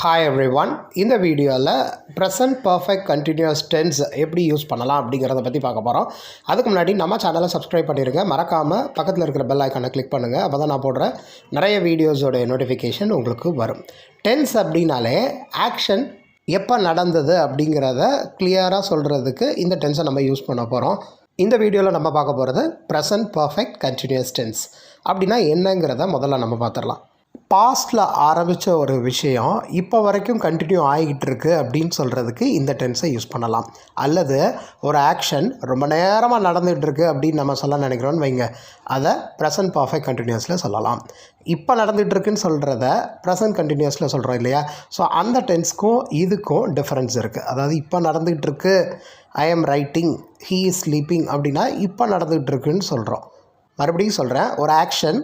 Hi everyone. இந்த வீடியோவில் present perfect continuous tense எப்படி யூஸ் பண்ணலாம் அப்படிங்கிறத பற்றி பார்க்க போகிறோம். அதுக்கு முன்னாடி நம்ம சேனலை சப்ஸ்கிரைப் பண்ணிடுங்க. மறக்காமல் பக்கத்தில் இருக்கிற பெல் ஐக்கானை கிளிக் பண்ணுங்கள். அப்போ தான் நான் போடுற நிறைய வீடியோஸோடைய நோட்டிஃபிகேஷன் உங்களுக்கு வரும். டென்ஸ் அப்படின்னாலே ஆக்ஷன் எப்போ நடந்தது அப்படிங்கிறத கிளியராக சொல்கிறதுக்கு இந்த டென்ஸை நம்ம யூஸ் பண்ண போகிறோம். இந்த வீடியோவில் நம்ம பார்க்க போகிறது ப்ரெசன்ட் பர்ஃபெக்ட் கண்டினியூஸ் டென்ஸ் அப்படின்னா என்னங்கிறத முதல்ல நம்ம பார்த்துடலாம். பாஸ்டில் ஆரம்பித்த ஒரு விஷயம் இப்போ வரைக்கும் கண்டினியூ ஆகிக்கிட்டு இருக்கு அப்படின்னு சொல்கிறதுக்கு இந்த டென்ஸை யூஸ் பண்ணலாம். அல்லது ஒரு ஆக்ஷன் ரொம்ப நேரமாக நடந்துகிட்ருக்கு அப்படின்னு நம்ம சொல்ல நினைக்கிறோன்னு வைங்க, அதை ப்ரெசன்ட் பர்ஃபெக்ட் கண்டினியூஸில் சொல்லலாம். இப்போ நடந்துகிட்ருக்குன்னு சொல்கிறத ப்ரெசன்ட் கண்டினியூஸில் சொல்கிறோம் இல்லையா? ஸோ அந்த டென்ஸ்க்கும் இதுக்கும் டிஃப்ரென்ஸ் இருக்குது. அதாவது இப்போ நடந்துகிட்ருக்கு, I am writing, he is sleeping அப்படின்னா இப்போ நடந்துகிட்ருக்குன்னு சொல்கிறோம். மறுபடியும் சொல்கிறேன், ஒரு ஆக்ஷன்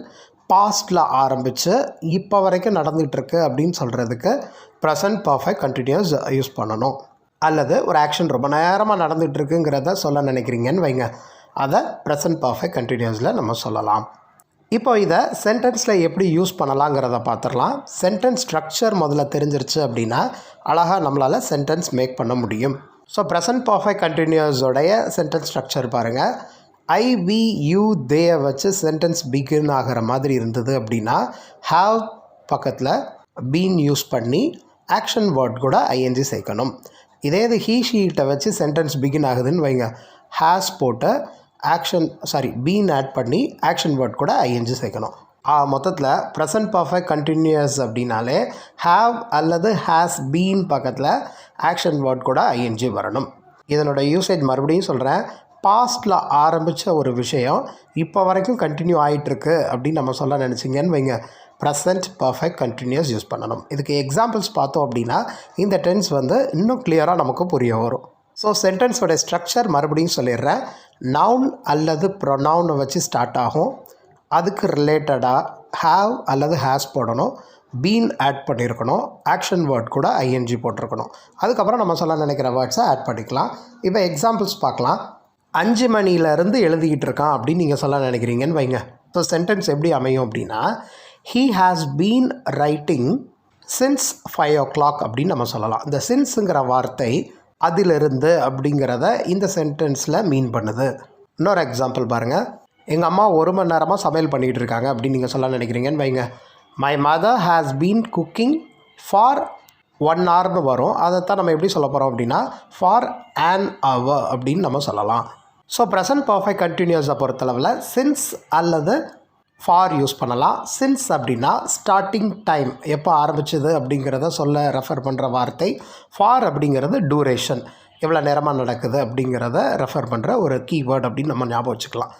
பாஸ்டில் ஆரம்பித்து இப்போ வரைக்கும் நடந்துகிட்ருக்கு அப்படின்னு சொல்கிறதுக்கு ப்ரெசன்ட் பர்ஃபெக்ட் கண்டினியூஸ் யூஸ் பண்ணணும். அல்லது ஒரு ஆக்ஷன் ரொம்ப நேரமாக நடந்துகிட்ருக்குங்கிறத சொல்ல நினைக்கிறீங்கன்னு வைங்க, அதை ப்ரெசன்ட் பர்ஃபெக்ட் கண்டினியூஸில் நம்ம சொல்லலாம். இப்போ இதை சென்டென்ஸில் எப்படி யூஸ் பண்ணலாங்கிறத பார்த்துடலாம். சென்டென்ஸ் ஸ்ட்ரக்சர் முதல்ல தெரிஞ்சிருச்சு அப்படின்னா அழகாக நம்மளால் சென்டென்ஸ் மேக் பண்ண முடியும். ஸோ ப்ரெசன்ட் பர்ஃபெக்ட் கண்டினியூஸோடைய சென்டென்ஸ் ஸ்ட்ரக்சர் பாருங்கள். ஐ வி யூ தே வச்சு சென்டென்ஸ் பிகின் ஆகிற மாதிரி இருந்தது அப்படின்னா ஹாவ் பக்கத்தில் பீன் யூஸ் பண்ணி ஆக்ஷன் வேர்ட் கூட ஐஎன்ஜி சேர்க்கணும். இதே இது ஹீ ஷீட்டை வச்சு சென்டென்ஸ் பிகின் ஆகுதுன்னு வைங்க, ஹேஸ் போட்டு பீன் ஆட் பண்ணி ஆக்ஷன் வேர்ட் கூட ஐஎன்ஜி சேர்க்கணும். மொத்தத்தில் ப்ரெசன்ட் பர்ஃபெக்ட் கண்டினியூஸ் அப்படின்னாலே ஹாவ் அல்லது ஹேஸ் பீன் பக்கத்தில் ஆக்ஷன் வேர்ட் கூட ஐஎன்ஜி வரணும். இதனோட யூசேஜ் மறுபடியும் சொல்கிறேன். பாஸ்டில் ஆரம்பித்த ஒரு விஷயம் இப்போ வரைக்கும் கண்டினியூ ஆகிட்டுருக்கு அப்படின்னு நம்ம சொல்ல நினச்சிங்கன்னு வைங்க, ப்ரெசன்ட் பர்ஃபெக்ட் கண்டினியூஸ் யூஸ் பண்ணணும். இதுக்கு எக்ஸாம்பிள்ஸ் பார்த்தோம் அப்படின்னா இந்த டென்ஸ் இன்னும் கிளியராக நமக்கு புரிய வரும். ஸோ சென்டென்ஸோட ஸ்ட்ரக்சர் மறுபடியும் சொல்லிடுறேன். நவுன் அல்லது ப்ரொனவுனை வச்சு ஸ்டார்ட் ஆகும். அதுக்கு ரிலேட்டடாக ஹாவ் அல்லது ஹேஸ் போடணும், பீன் ஆட் பண்ணியிருக்கணும், ஆக்ஷன் வேர்ட் கூட ஐஎன்ஜி போட்டிருக்கணும். அதுக்கப்புறம் நம்ம சொல்ல நினைக்கிற வேர்ட்ஸை ஆட் பண்ணிக்கலாம். இப்போ எக்ஸாம்பிள்ஸ் பார்க்கலாம். 5 மணிலேருந்து எழுதிக்கிட்டு இருக்கான் அப்படின்னு நீங்கள் சொல்ல நினைக்கிறீங்கன்னு வைங்க. ஸோ சென்டென்ஸ் எப்படி அமையும் அப்படின்னா, he has been writing since 5 o'clock அப்படின்னு நம்ம சொல்லலாம். இந்த சின்ஸுங்கிற வார்த்தை அதிலிருந்து அப்படிங்கிறத இந்த சென்டென்ஸில் மீன் பண்ணுது. இன்னொரு எக்ஸாம்பிள் பாருங்கள். எங்கள் அம்மா 1 மணி நேரமாக சமையல் பண்ணிகிட்டு இருக்காங்க அப்படின்னு நீங்கள் சொல்ல நினைக்கிறீங்கன்னு வைங்க. My mother has been cooking for 1 hourனு வரும். அதைத்தான் நம்ம எப்படி சொல்ல போகிறோம் அப்படின்னா ஃபார் an hour அப்படின்னு நம்ம சொல்லலாம். ஸோ ப்ரெசன்ட் பர்ஃபெக்ட் கண்டினியூஸை பொறுத்தளவில் சின்ஸ் அல்லது ஃபார் யூஸ் பண்ணலாம். சின்ஸ் அப்படின்னா ஸ்டார்டிங் டைம், எப்போ ஆரம்பிச்சது அப்படிங்கிறத சொல்ல ரெஃபர் பண்ணுற வார்த்தை. ஃபார் அப்படிங்கிறது டூரேஷன், எவ்வளோ நேரமாக நடக்குது அப்படிங்கிறத ரெஃபர் பண்ணுற ஒரு கீவேர்ட் அப்படின்னு நம்ம ஞாபகம் வச்சுக்கலாம்.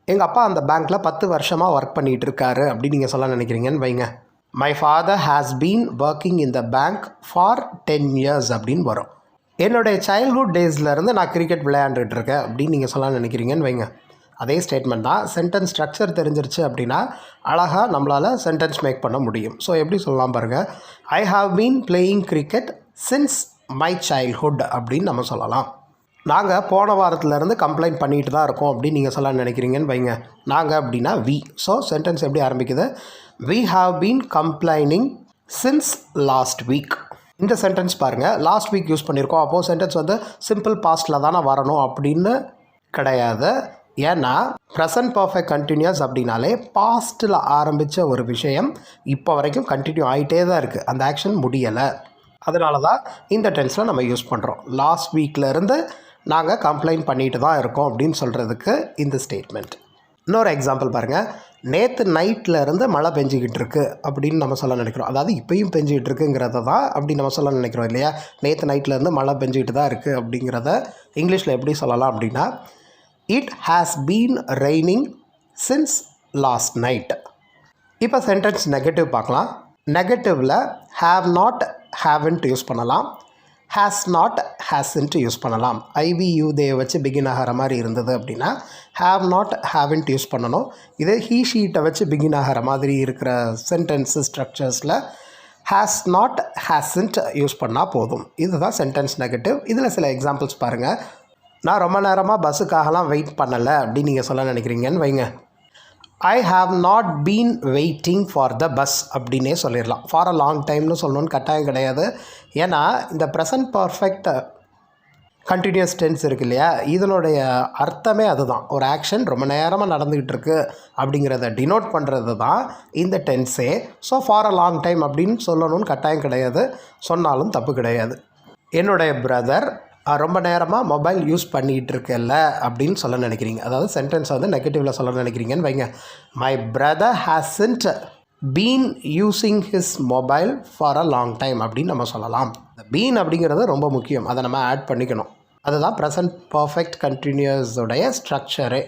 எங்கள் அப்பா அந்த பேங்க்கில் 10 வருஷமாக ஒர்க் பண்ணிகிட்டு இருக்காரு அப்படின்னு நீங்கள் சொல்ல நினைக்கிறீங்கன்னு வைங்க. My father has been working in the bank for 10 years அப்படின்னு வரும். என்னுடைய சைல்ட்ஹுட் டேஸ்லேருந்து நான் கிரிக்கெட் விளையாண்டுட்டு இருக்கேன் அப்படின்னு நீங்கள் சொல்ல நினைக்கிறீங்கன்னு வைங்க. அதே ஸ்டேட்மெண்ட் தான். சென்டென்ஸ் ஸ்ட்ரக்சர் தெரிஞ்சிருச்சு அப்படின்னா அழகாக நம்மளால் சென்டென்ஸ் மேக் பண்ண முடியும். ஸோ எப்படி சொல்லலாம் பாருங்கள். I have been playing cricket since my childhood அப்படின்னு நம்ம சொல்லலாம். நாங்கள் போன வாரத்துலேருந்து கம்ப்ளைண்ட் பண்ணிட்டு தான் இருக்கோம் அப்படின்னு நீங்கள் சொல்ல நினைக்கிறீங்கன்னு வைங்க. நாங்கள் அப்படின்னா வி. ஸோ சென்டென்ஸ் எப்படி ஆரம்பிக்குது, we have been complaining since last week. இந்த சென்டென்ஸ் பாருங்கள், லாஸ்ட் வீக் யூஸ் பண்ணியிருக்கோம். அப்போது சென்டென்ஸ் சிம்பிள் பாஸ்டில் தானே வரணும் அப்படின்னு கிடையாது. ஏன்னா ப்ரெசன்ட் பர்ஃபெக்ட் கண்டினியூஸ் அப்படின்னாலே பாஸ்ட்டில் ஆரம்பித்த ஒரு விஷயம் இப்போ வரைக்கும் கண்டினியூ ஆகிட்டே தான் இருக்குது, அந்த ஆக்ஷன் முடியலை. அதனால தான் இந்த டென்ஸில் நம்ம யூஸ் பண்ணுறோம். லாஸ்ட் வீக்லேருந்து நாங்கள் கம்ப்ளைண்ட் பண்ணிட்டு தான் இருக்கோம் அப்படின்னு சொல்கிறதுக்கு இந்த ஸ்டேட்மெண்ட். இன்னொரு எக்ஸாம்பிள் பாருங்கள். நேற்று நைட்லேருந்து மழை பெஞ்சிக்கிட்டு இருக்குது அப்படின்னு நம்ம சொல்ல நினைக்கிறோம். அதாவது இப்போயும் பெஞ்சிக்கிட்டு இருக்குங்கிறத தான் அப்படி நம்ம சொல்ல நினைக்கிறோம் இல்லையா. நேற்று நைட்லேருந்து மழை பெஞ்சிக்கிட்டு தான் இருக்குது அப்படிங்கிறத இங்கிலீஷில் எப்படி சொல்லலாம் அப்படின்னா, it has been raining since last night. இப்போ சென்டென்ஸ் நெகட்டிவ் பார்க்கலாம். நெகட்டிவில் ஹாவ் நாட் ஹேவன்ட் யூஸ் பண்ணலாம், ஹேஸ் நாட் ஹேஸ்ன்ட்டு யூஸ் பண்ணலாம். ஐவி யூ தே வச்சு பிகின் ஆகிற மாதிரி இருந்தது அப்படின்னா ஹாவ் நாட் ஹேவன்ட் யூஸ் பண்ணணும். இதே ஹீ ஷீட்டை வச்சு பிகின் ஆகிற மாதிரி இருக்கிற சென்டென்ஸு ஸ்ட்ரக்சர்ஸில் ஹேஸ் நாட் ஹேஸ்ன்ட் யூஸ் பண்ணால் போதும். இதுதான் சென்டென்ஸ் நெகட்டிவ். இதில் சில எக்ஸாம்பிள்ஸ் பாருங்கள். நான் ரொம்ப நேரமாக பஸ்ஸுக்காகலாம் வெயிட் பண்ணலை அப்படின்னு நீங்கள் சொல்ல நினைக்கிறீங்கன்னு வைங்க. I have not been waiting for the bus அப்படின்னே சொல்லிடலாம். ஃபார் அ லாங் டைம்னு சொல்லணும்னு கட்டாயம் கிடையாது. ஏன்னா இந்த ப்ரெசன்ட் பர்ஃபெக்ட் கண்டினியூஸ் டென்ஸ் இருக்கு இல்லையா, இதனுடைய அர்த்தமே அதுதான். ஒரு ஆக்ஷன் ரொம்ப நேரமாக நடந்துக்கிட்டு இருக்கு அப்படிங்கிறத டினோட் பண்ணுறது தான் இந்த டென்ஸே. So for a long time அப்படின்னு சொல்லணும்னு கட்டாயம் கிடையாது, சொன்னாலும் தப்பு கிடையாது. என்னுடைய பிரதர் ரொம்ப நேரமாக மொபைல் யூஸ் பண்ணிகிட்டு இருக்கல அப்படின்னு சொல்ல நினைக்கிறீங்க. அதாவது சென்டென்ஸை வந்து நெகட்டிவில் சொல்ல நினைக்கிறீங்கன்னு வைங்க. My brother hasn't been using his mobile for a long time அப்படின்னு நம்ம சொல்லலாம். இந்த பீன் அப்படிங்கிறது ரொம்ப முக்கியம், அதை நம்ம ஆட் பண்ணிக்கணும். அதுதான் ப்ரெசன்ட் பர்ஃபெக்ட் கண்டினியூஸோடைய ஸ்ட்ரக்சரே.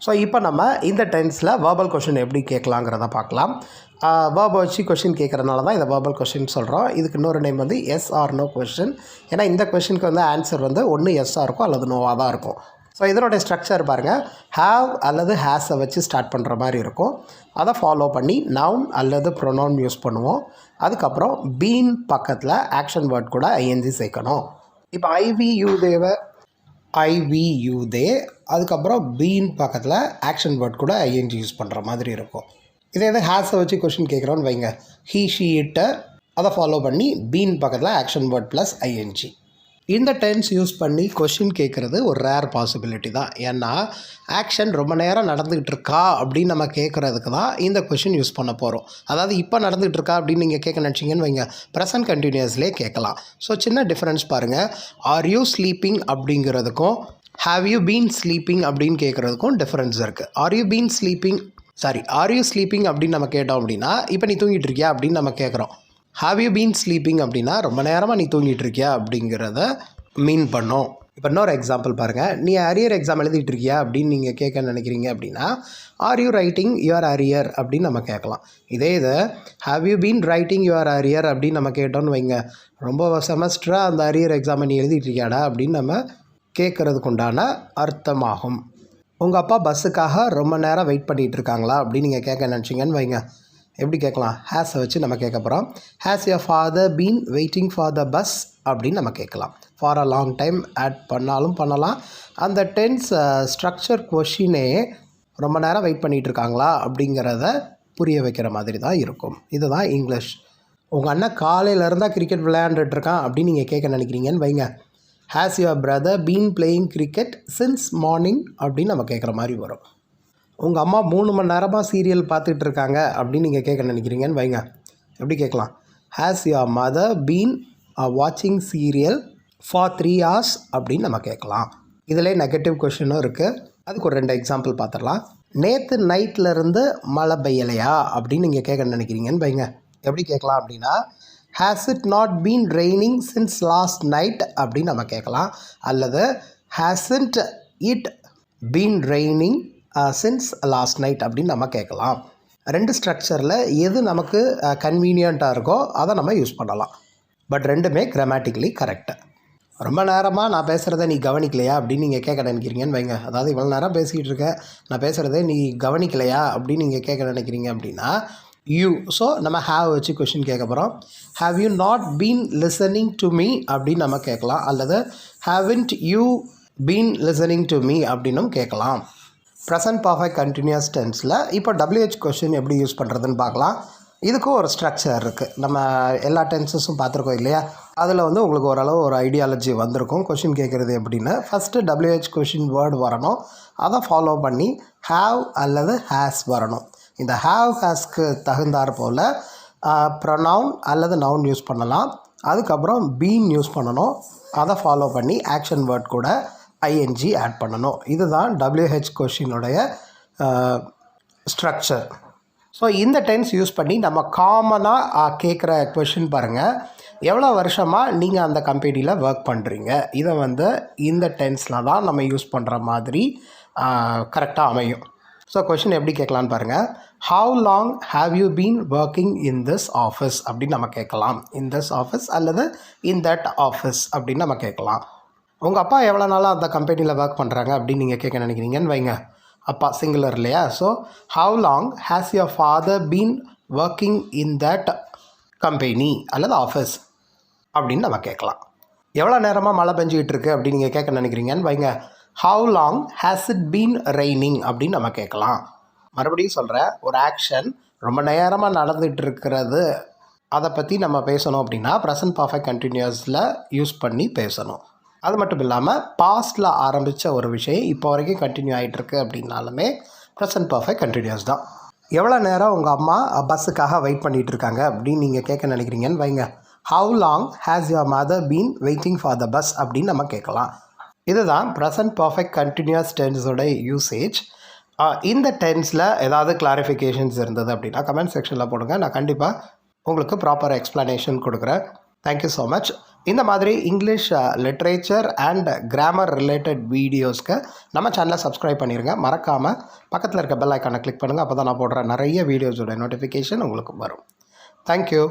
ஸோ இப்போ நம்ம இந்த டென்ஸில் வேர்பல் கொஷின் எப்படி கேட்கலாங்கிறத பார்க்கலாம். வேர்பை வச்சு கொஷின் கேட்குறதுனால தான் இதை வேர்பல் கொஷின் சொல்கிறோம். இதுக்கு இன்னொரு நேம் வந்து எஸ் ஆர் நோ கொஷின். ஏன்னா இந்த கொஷினுக்கு வந்து ஆன்சர் வந்து ஒன்று எஸ்ஸாக இருக்கும் அல்லது நோவாக தான் இருக்கும். ஸோ இதனுடைய ஸ்ட்ரக்சர் பாருங்கள், ஹாவ் அல்லது ஹேஸை வச்சு ஸ்டார்ட் பண்ணுற மாதிரி இருக்கும். அதை ஃபாலோ பண்ணி நவுன் அல்லது ப்ரொனவுன் யூஸ் பண்ணுவோம். அதுக்கப்புறம் பீன் பக்கத்தில் ஆக்ஷன் வேர்ட் கூட ஐஎன்ஜி சேர்க்கணும். இப்போ ஐவி யூ தே அதுக்கப்புறம் பீன் பக்கத்தில் ஆக்ஷன் வேர்ட் கூட ஐஎன்ஜி யூஸ் பண்ணுற மாதிரி இருக்கும். இதே இது ஹேஸை வச்சு கொஷின் கேட்குறோன்னு வைங்க, ஹீ ஷீ இட்டை அதை ஃபாலோ பண்ணி பீன் பக்கத்தில் ஆக்ஷன் வேர்ட் ப்ளஸ் ஐஎன்ஜி. இந்த டென்ஸ் யூஸ் பண்ணி கொஷின் கேட்குறது ஒரு ரேர் பாசிபிலிட்டி தான். ஏன்னா ஆக்ஷன் ரொம்ப நேரம் நடந்துக்கிட்டு இருக்கா அப்படின்னு நம்ம கேட்குறதுக்கு தான் இந்த கொஷின் யூஸ் பண்ண போகிறோம். அதாவது இப்போ நடந்துகிட்டு இருக்கா அப்படின்னு நீங்கள் கேட்க நினச்சிங்கன்னு வைங்க, ப்ரெசன்ட் கண்டினியூஸ்லேயே கேட்கலாம். ஸோ சின்ன டிஃப்ரென்ஸ் பாருங்கள். ஆர் யூ ஸ்லீப்பிங் அப்படிங்கிறதுக்கும் ஹாவ் யூ பீன் ஸ்லீப்பிங் அப்படின்னு கேட்குறதுக்கும் டிஃப்ரென்ஸ் இருக்குது. ஆர் யூ ஸ்லீப்பிங் அப்படின்னு நம்ம கேட்டோம் அப்படின்னா இப்போ நீ தூங்கிட்டு இருக்கியா அப்படின்னு நம்ம கேட்குறோம். ஹாவ் யூ பீன் ஸ்லீப்பிங் அப்படின்னா ரொம்ப நேரமாக நீ தூங்கிட்டு இருக்கியா அப்படிங்கிறத மீன் பண்ணோம். இப்போ இன்னொரு எக்ஸாம்பிள் பாருங்கள். நீ அரியர் எக்ஸாம் எழுதிட்டு இருக்கியா அப்படின்னு நீங்கள் கேட்க நினைக்கிறீங்க அப்படின்னா are you writing your arrear அப்படின்னு நம்ம கேட்கலாம். இதே இது have you been writing your arrear அப்படின்னு நம்ம கேட்டோன்னு வைங்க, ரொம்ப செமஸ்டராக அந்த அரியர் எக்ஸாமை நீ எழுதிட்டு இருக்கியாடா அப்படின்னு நம்ம கேட்குறதுக்கு உண்டான அர்த்தமாகும். உங்கள் அப்பா பஸ்ஸுக்காக ரொம்ப நேரம் வெயிட் பண்ணிகிட்டு இருக்காங்களா அப்படின்னு நீங்கள் கேட்க நினச்சிங்கன்னு வைங்க, எப்படி கேட்கலாம்? ஹேஸை வச்சு நம்ம கேட்க போகிறோம். Has your father been waiting for the bus அப்படின்னு நம்ம கேட்கலாம். For a long time add பண்ணாலும் பண்ணலாம். அந்த டென்ஸ் ஸ்ட்ரக்சர் கொஷினே ரொம்ப நேரம் வெயிட் பண்ணிகிட்டு இருக்காங்களா அப்படிங்கிறத புரிய வைக்கிற மாதிரி தான் இருக்கும். இதுதான் இங்கிலீஷ். உங்கள் அண்ணன் காலையிலேருந்தா கிரிக்கெட் விளையாண்டுட்ருக்கான் அப்படின்னு நீங்கள் கேட்க நினைக்கிறீங்கன்னு வைங்க, has your brother been playing cricket since morning அப்படின்னு நம்ம கேட்குற மாதிரி வரும். உங்கள் அம்மா 3 மணி நேரமாக சீரியல் பார்த்துட்டு இருக்காங்க அப்படின்னு நீங்கள் கேட்க நினைக்கிறீங்கன்னு வைங்க, எப்படி கேட்கலாம்? ஹேஸ் யுவர் மதர் பீன் வாட்சிங் சீரியல் ஃபார் 3 hours அப்படின்னு நம்ம கேட்கலாம். இதிலே நெகட்டிவ் கொஷினும் இருக்குது. அதுக்கு ஒரு 2 எக்ஸாம்பிள் பார்த்துடலாம். நேற்று நைட்லேருந்து மழை பெய்யலையா அப்படின்னு நீங்கள் கேட்க நினைக்கிறீங்கன்னு வைங்க, எப்படி கேட்கலாம் அப்படின்னா has it not been raining since last night அப்படின்னு நம்ம கேட்கலாம். அல்லது hasn't it been raining since last night அப்படின்னு நம்ம கேட்கலாம். 2 ஸ்ட்ரக்சரில் எது நமக்கு கன்வீனியண்ட்டாக இருக்கோ அதை நம்ம யூஸ் பண்ணலாம். பட் ரெண்டுமே கிராமட்டிக்கலி கரெக்டு. ரொம்ப நேரமாக நான் பேசுகிறத நீ கவனிக்கலையா அப்படின்னு நீங்கள் கேட்க நினைக்கிறீங்கன்னு வைங்க, அதாவது இவ்வளோ நேரம் பேசிக்கிட்டு இருக்கேன், நான் பேசுகிறதே நீ கவனிக்கலையா அப்படின்னு நீங்கள் கேட்க நினைக்கிறீங்க அப்படின்னா யூ. ஸோ நம்ம ஹாவ் வச்சு கொஷின் கேட்க போகிறோம். Have you not been listening to me அப்படின்னு நம்ம கேட்கலாம். அல்லது haven't you been listening to me அப்படின்னும் கேட்கலாம். ப்ரெசன்ட் பர்ஃபெக்ட் கண்டினியூஸ் டென்ஸில் இப்போ WH கொஷின் எப்படி யூஸ் பண்ணுறதுன்னு பார்க்கலாம். இதுக்கும் ஒரு ஸ்ட்ரக்சர் இருக்குது. நம்ம எல்லா டென்சஸும் பார்த்துருக்கோம் இல்லையா, அதில் வந்து உங்களுக்கு ஓரளவு ஒரு ஐடியாலஜி வந்திருக்கும் கொஷின் கேட்குறது எப்படின்னு. ஃபஸ்ட்டு WH கொஷின் வேர்டு வரணும், அதை ஃபாலோ பண்ணி ஹாவ் அல்லது ஹேஸ் வரணும். இந்த ஹாவ் ஹேஸ்க்கு தகுந்தாற் போல் ப்ரொனவுன் அல்லது நவுன் யூஸ் பண்ணலாம். அதுக்கப்புறம் பீன் யூஸ் பண்ணணும், அதை ஃபாலோ பண்ணி ஆக்ஷன் வேர்ட் கூட ஐஎன்ஜி ஆட் பண்ணணும். இதுதான் WH கொஷினுடைய ஸ்ட்ரக்சர். ஸோ இந்த டென்ஸ் யூஸ் பண்ணி நம்ம காமனாக கேட்குற கொஷின் பாருங்கள், எவ்வளோ வருஷமாக நீங்கள் அந்த கம்பெனியில் ஒர்க் பண்ணுறீங்க. இதை வந்து இந்த டென்ஸில் தான் நம்ம யூஸ் பண்ணுற மாதிரி கரெக்டாக அமையும். ஸோ கொஷின் எப்படி கேட்கலான்னு பாருங்கள். How long have you been working in this office அப்படின்னு நம்ம கேட்கலாம். இன் திஸ் ஆஃபீஸ் அல்லது இன் தட் ஆஃபீஸ் அப்படின்னு நம்ம கேட்கலாம். உங்கள் அப்பா எவ்வளோ நாளாக அந்த கம்பெனியில் ஒர்க் பண்ணுறாங்க அப்படின்னு நீங்கள் கேட்க நினைக்கிறீங்கன்னு வைங்க, அப்பா சிங்குலர் இல்லையா. So how long has your father been working in that company அல்லது ஆஃபீஸ் அப்படின்னு நம்ம கேட்கலாம். எவ்வளோ நேரமாக மழை பெஞ்சிக்கிட்டு இருக்கு அப்படின்னு நீங்கள் கேட்க நினைக்கிறீங்கன்னு வைங்க, how long has it been raining அப்படின்னு நம்ம கேட்கலாம். மறுபடியும் சொல்கிறேன், ஒரு ஆக்ஷன் ரொம்ப நேரமாக நடந்துகிட்டு இருக்கிறது, அதை பற்றி நம்ம பேசணும் அப்படின்னா ப்ரெசன்ட் பர்ஃபெக்ட் கண்டினியூஸில் யூஸ் பண்ணி பேசணும். அது மட்டும் இல்லாமல் பாஸ்டில் ஆரம்பித்த ஒரு விஷயம் இப்போ வரைக்கும் கண்டினியூ ஆகிட்டுருக்கு அப்படின்னாலுமே ப்ரெசன்ட் பர்ஃபெக்ட் கண்டினியூஸ் தான். எவ்வளோ நேரம் உங்கள் அம்மா பஸ்ஸுக்காக வெயிட் பண்ணிகிட்டு இருக்காங்க அப்படின்னு நீங்கள் கேட்க நினைக்கிறீங்கன்னு வைங்க. How long has your mother been waiting for the bus அப்படின்னு நம்ம கேட்கலாம். இதுதான் ப்ரெசன்ட் பர்ஃபெக்ட் கண்டினியூஸ் டென்ஸோட யூசேஜ். இந்த டென்ஸில் ஏதாவது கிளாரிஃபிகேஷன்ஸ் இருந்தது அப்படின்னா கமெண்ட் செக்ஷனில் போடுங்க. நான் கண்டிப்பாக உங்களுக்கு ப்ராப்பர் எக்ஸ்ப்ளனேஷன் கொடுக்குறேன். Thank you so much. இந்த மாதிரி English literature and grammar related வீடியோஸ்க்கு நம்ம சேனலை சப்ஸ்கிரைப் பண்ணிடுங்க. மறக்காமல் பக்கத்தில் இருக்க பெல் ஐக்கானை கிளிக் பண்ணுங்கள். அப்போ தான் நான் போடுற நிறைய வீடியோஸோட நோட்டிஃபிகேஷன் உங்களுக்கு வரும். தேங்க்யூ.